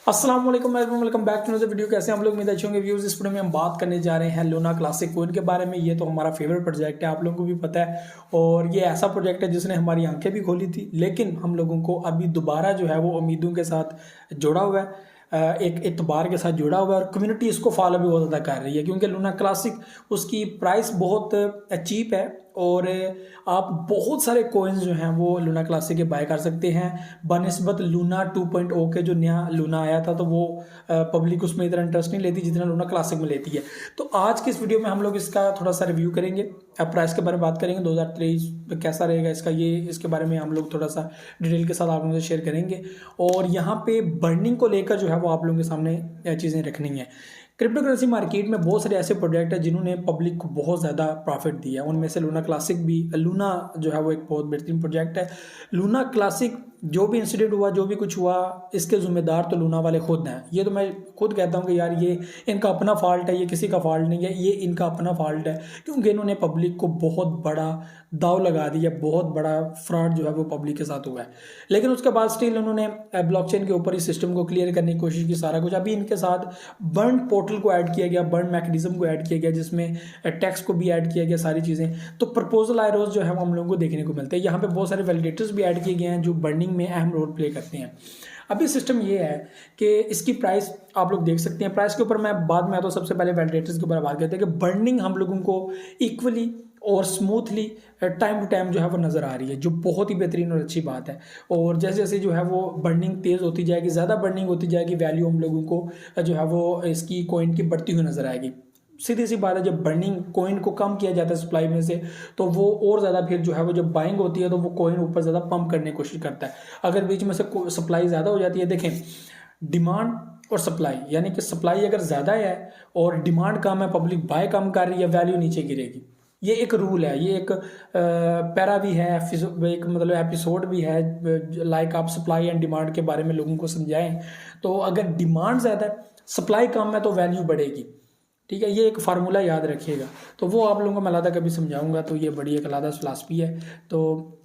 अस्सलाम वालेकुम everyone, welcome back to another video. कैसे हैं आप लोग? उम्मीद अच्छे होंगे। व्यूअर्स, इस वीडियो में हम बात करने जा रहे हैं लूना क्लासिक कोइन के बारे में। ये तो हमारा फेवरेट प्रोजेक्ट है, आप लोगों को भी पता है। और ये ऐसा प्रोजेक्ट है जिसने हमारी आंखें भी खोली थी, लेकिन हम लोगों को अभी दोबारा जो है वो उम्मीदों के साथ जुड़ा हुआ है, एक एतबार के साथ जुड़ा हुआ है। और कम्युनिटी इसको फॉलो भी बहुत ज़्यादा कर रही है, क्योंकि लूना क्लासिक उसकी प्राइस बहुत चीप है और आप बहुत सारे कोइंस जो हैं वो लूना क्लासिक के बाय कर सकते हैं बनिस्बत लूना 2.0 के। जो नया लूना आया था तो वो पब्लिक उसमें इतना इंटरेस्ट नहीं लेती जितना लूना क्लासिक में लेती है। तो आज की इस वीडियो में हम लोग इसका थोड़ा सा रिव्यू करेंगे, अब प्राइस के बारे में बात करेंगे 2023 कैसा रहेगा इसका, ये इसके बारे में हम लोग थोड़ा सा डिटेल के साथ आप लोगों से शेयर करेंगे। और यहाँ पे बर्निंग को लेकर जो है वो आप लोगों के सामने चीज़ें रखनी है। क्रिप्टो करेंसी मार्केट में बहुत सारे ऐसे प्रोडक्ट हैं जिन्होंने पब्लिक को बहुत ज़्यादा प्रॉफिट दिया है, उनमें से लूना क्लासिक भी। लूना जो है वो एक बहुत बेहतरीन प्रोजेक्ट है। लूना क्लासिक जो भी इंसिडेंट हुआ, जो भी कुछ हुआ, इसके ज़िम्मेदार तो लूना वाले खुद हैं। ये तो मैं खुद कहता हूँ कि यार ये इनका अपना फॉल्ट है, ये किसी का फॉल्ट नहीं है, ये इनका अपना फॉल्ट है, क्योंकि इन्होंने पब्लिक को बहुत बड़ा दाव लगा दिया, बहुत बड़ा फ्रॉड जो है वो पब्लिक के साथ हुआ है। लेकिन उसके बाद स्टिल उन्होंने ब्लॉकचेन के ऊपर इस सिस्टम को क्लियर करने की कोशिश की, सारा कुछ। अभी इनके साथ बर्न पोर्टल को ऐड किया गया, बर्न मैकेनिज्म को ऐड किया गया, जिसमें टैक्स को भी ऐड किया गया, सारी चीज़ें। तो प्रपोजल आयरोज जो है वो हम लोगों को देखने को मिलते हैं। यहाँ पे बहुत सारे वैलिडेटर्स भी ऐड किए गए हैं जो बर्निंग में अहम रोल प्ले करते हैं। अभी सिस्टम ये है कि इसकी प्राइस आप लोग देख सकते हैं। प्राइस के ऊपर मैं बाद में आता हूँ, सबसे पहले वैलिडेटर्स के ऊपर बात करते हैं कि बर्निंग हम लोगों को इक्वली और स्मूथली टाइम टू टाइम जो है वो नज़र आ रही है, जो बहुत ही बेहतरीन और अच्छी बात है। और जैसे जैसे जो है वो बर्निंग तेज़ होती जाएगी, ज़्यादा बर्निंग होती जाएगी, वैल्यू हम लोगों को जो है वो इसकी कॉइन की बढ़ती हुई नज़र आएगी। सीधी सी बात है, जब बर्निंग कॉइन को कम किया जाता है सप्लाई में से, तो वो और ज़्यादा फिर जो है वो जब बाइंग होती है तो वो कॉइन ऊपर ज़्यादा पंप करने की कोशिश करता है। अगर बीच में से सप्लाई ज़्यादा हो जाती है, देखें डिमांड और सप्लाई, यानी कि सप्लाई अगर ज़्यादा है और डिमांड कम है, पब्लिक बाय कम कर रही है, वैल्यू नीचे गिरेगी। ये एक रूल है, ये एक पैरा भी है, एक मतलब एपिसोड भी है, लाइक आप सप्लाई एंड डिमांड के बारे में लोगों को समझाएं। तो अगर डिमांड ज़्यादा है, सप्लाई कम है, तो वैल्यू बढ़ेगी। ठीक है, ये एक फार्मूला याद रखिएगा। तो वो आप लोगों को मैं अलग कभी समझाऊंगा, तो ये बड़ी एक अलग फिलासफी है। तो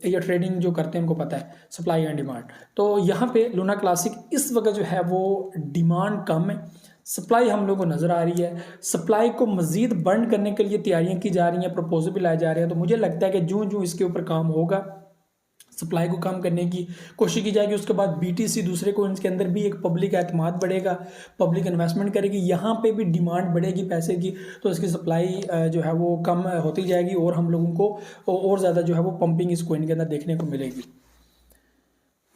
ये ट्रेडिंग जो करते हैं उनको पता है, सप्लाई एंड डिमांड। तो यहाँ पे लूना क्लासिक इस वक्त जो है वो डिमांड कम है, सप्लाई हम लोग को नज़र आ रही है। सप्लाई को मज़ीद बर्न करने के लिए तैयारियां की जा रही हैं, प्रपोजल भी लाए जा रहे हैं। तो मुझे लगता है कि जूँ जूँ इसके ऊपर काम होगा, सप्लाई को कम करने की कोशिश की जाएगी, उसके बाद बीटीसी दूसरे कोइंस के अंदर भी एक पब्लिक एतमाद बढ़ेगा, पब्लिक इन्वेस्टमेंट करेगी, यहाँ पे भी डिमांड बढ़ेगी पैसे की, तो इसकी सप्लाई जो है वो कम होती जाएगी और हम लोगों को और ज़्यादा जो है वो पंपिंग इस कोइन के अंदर देखने को मिलेगी।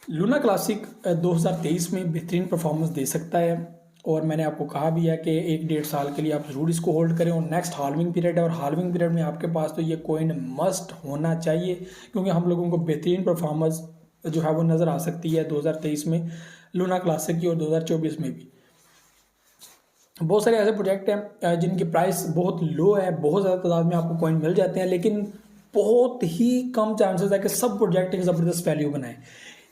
लूना क्लासिक 2023 में बेहतरीन परफॉर्मेंस दे सकता है, और मैंने आपको कहा भी है कि 1-1.5 साल के लिए आप ज़रूर इसको होल्ड करें। और नेक्स्ट हाल्विंग पीरियड है, और हाल्विंग पीरियड में आपके पास तो ये कोइन मस्ट होना चाहिए, क्योंकि हम लोगों को बेहतरीन परफॉर्मेंस जो है वो नज़र आ सकती है 2023 में लूना क्लासिक की, और 2024 में भी। बहुत सारे ऐसे प्रोजेक्ट हैं जिनकी प्राइस बहुत लो है, बहुत ज़्यादा तादाद में आपको कॉइन मिल जाते हैं, लेकिन बहुत ही कम चांसेस है कि सब प्रोजेक्ट एक ज़बरदस्त वैल्यू बनाएं।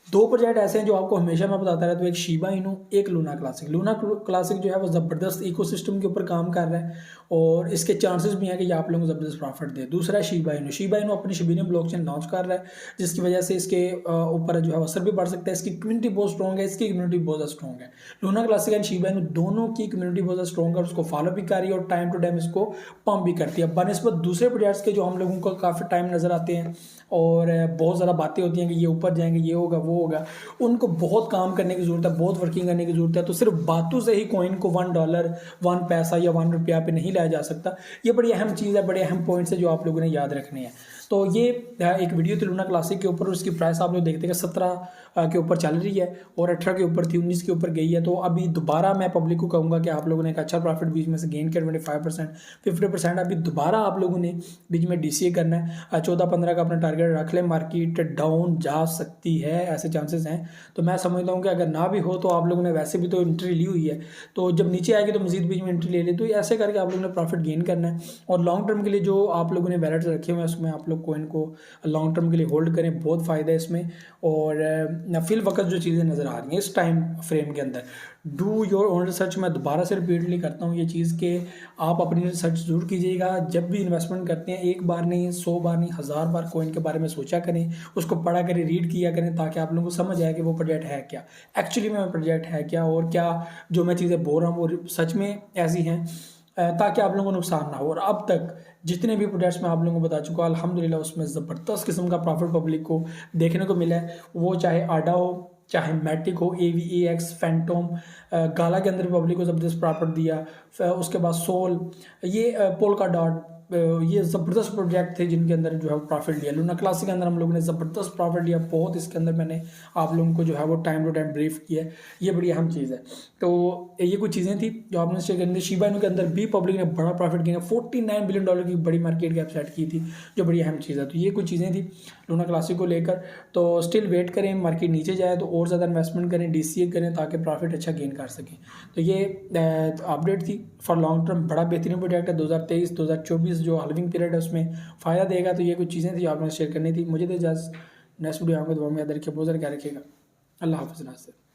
दो प्रोजेक्ट ऐसे हैं जो आपको हमेशा मैं बताता रहता हूँ, एक शीबा इनू, एक लूना क्लासिक। लूना क्लासिक जो है वो ज़बरदस्त इकोसिस्टम के ऊपर काम कर रहा है और इसके चांसेस भी हैं कि ये आप लोगों को ज़बरदस्त प्रॉफिट दे। दूसरा शीबा इनू, शीबा इनू अपनी शिबीने ब्लॉकचेन लॉन्च कर रहा है, जिसकी वजह से इसके ऊपर जो है असर भी बढ़ सकता है। इसकी कम्युनिटी बहुत स्ट्रॉग है, इसकी कम्युनिटी बहुत स्ट्रॉग है। लूना क्लासिक एंड शीबा इनू दोनों की कम्युनिटी बहुत स्ट्रॉग है, और उसको फॉलो भी कर रही है और टाइम टू टाइम इसको पंप भी करती है, बनस्बत दूसरे प्रोजेक्ट्स के जो हम लोगों को काफ़ी टाइम नज़र आते हैं और बहुत ज़्यादा बातें होती हैं कि ये ऊपर जाएंगे, ये होगा, वो होगा। उनको बहुत काम करने की ज़रूरत है, बहुत वर्किंग करने की ज़रूरत है। तो सिर्फ बातों से ही कॉइन को $1, 1 पैसा या 1 रुपया पे नहीं लाया जा सकता। ये बड़ी अहम चीज़ है, बड़े अहम पॉइंट्स है जो आप लोगों ने याद रखने हैं। तो ये एक वीडियो थी लूना क्लासिक के ऊपर, और उसकी प्राइस आप लोग देखते हैं 17 के ऊपर चल रही है और 18 के ऊपर थी, 19 के ऊपर गई है। तो अभी दोबारा मैं पब्लिक को कहूँगा कि आप लोगों ने एक अच्छा प्रॉफिट बीच में से गेन किया, 25%, 50%। अभी दोबारा आप लोगों ने बीच में DCA करना है, 14-15 का अपना टारगेट रख लें। मार्केट डाउन जा सकती है, ऐसे चांसेस हैं। तो मैं समझता हूँ कि अगर ना भी हो तो आप लोगों ने वैसे भी तो एंट्री ली हुई है, तो जब नीचे आएगी तो मजीद बीच में एंट्री ले ले। तो ऐसे करके आप लोगों ने प्रॉफिट गेन करना है, और लॉन्ग टर्म के लिए जो आप लोगों ने वैलेट्स रखे हुए हैं उसमें आप लोग लोग कोइन को लॉन्ग टर्म के लिए होल्ड करें, बहुत फ़ायदा है इसमें। और फिल वक्त जो चीज़ें नज़र आ रही हैं इस टाइम फ्रेम के अंदर, डू योर ओन रिसर्च। मैं दोबारा से रिपीटली करता हूँ ये चीज़ कि आप अपनी रिसर्च ज़रूर कीजिएगा। जब भी इन्वेस्टमेंट करते हैं, एक बार नहीं, 100 बार नहीं, 1000 बार कोइन के बारे में सोचा करें, उसको पढ़ा करें, रीड किया करें, ताकि आप लोगों को समझ आए कि वो प्रोजेक्ट है क्या, एक्चुअली में प्रोजेक्ट है क्या, और क्या जो मैं चीज़ें बोल रहा हूँ वो सच में ऐसी हैं, ताकि आप लोगों को नुकसान ना हो। और अब तक जितने भी प्रोजेक्ट्स मैं आप लोगों को बता चुका हूँ, अल्हम्दुलिल्लाह उसमें ज़बरदस्त किस्म का प्रॉफिट पब्लिक को देखने को मिला है। वो चाहे आडा हो, चाहे मैटिक हो, AVAX, फैंटोम, गाला के अंदर भी पब्लिक को ज़बरदस्त प्रॉफिट दिया। उसके बाद सोल, ये पोल्का डॉट, ये ज़बरदस्त प्रोजेक्ट थे जिनके अंदर जो है वो प्रॉफिट लिया। लूना क्लासिक के अंदर हम लोगों ने ज़बरदस्त प्रॉफिट लिया बहुत। इसके अंदर मैंने आप लोगों को जो है वो टाइम टू टाइम ब्रीफ किया है, ये बड़ी अहम चीज़ है। तो ये कुछ चीज़ें थी जो आपने शेयर करनी थी। शिबा इनू के अंदर भी पब्लिक ने बड़ा प्रॉफिट किया, $49 बिलियन की बड़ी मार्केट कैप सेट की थी, जो बड़ी अहम चीज़ है। तो ये कुछ चीज़ें थी लूना क्लासिक को लेकर। तो स्टिल वेट करें, मार्केट नीचे जाए तो और ज़्यादा इन्वेस्टमेंट करें, DCA करें, ताकि प्रॉफिट अच्छा गेन कर सकें। तो ये अपडेट थी फॉर लॉन्ग टर्म। बड़ा बेहतरीन प्रोजेक्ट है। 2023-2024 जो हल्विंग पीरियड है उसमें फ़ायदा देगा। तो ये कुछ चीज़ें थी आपने शेयर करनी थी। मुझे तो इजाज़त, नेक्स्ट वीडियो आऊँगा, दुआ में याद रखिए, बहुत ज़्यादा क्या रखिएगा। अल्लाह हाफ़िज़।